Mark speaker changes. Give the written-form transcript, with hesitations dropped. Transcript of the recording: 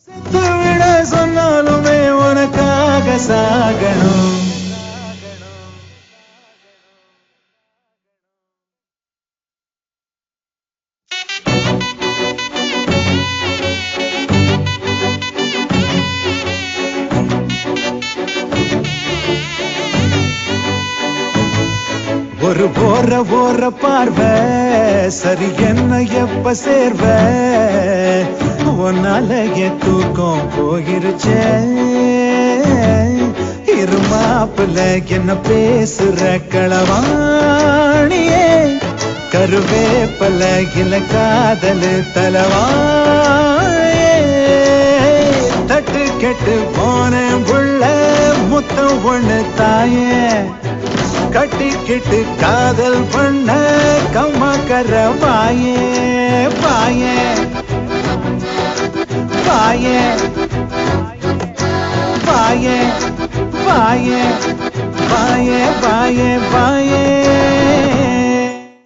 Speaker 1: விட சொன்னாலுமே உனக்காக சாகணும். ஒரு போற பார்வை சரி என்ன எப்ப சேர்வ உன்னால என் தூக்கம் போயிருச்சே. இருமாப்புல என்ன பேசுற களவாணியே கருவேப்பல இல காதல் தலவாயே. தட்டு கெட்டு போன புள்ள முத்தம் ஒண்ணு தாயே கட்டிக்கிட்டு காதல் பண்ண கம்மக்கர பாயே பாயே பாயே பாயே பாயே பாயே பாயே பாயே.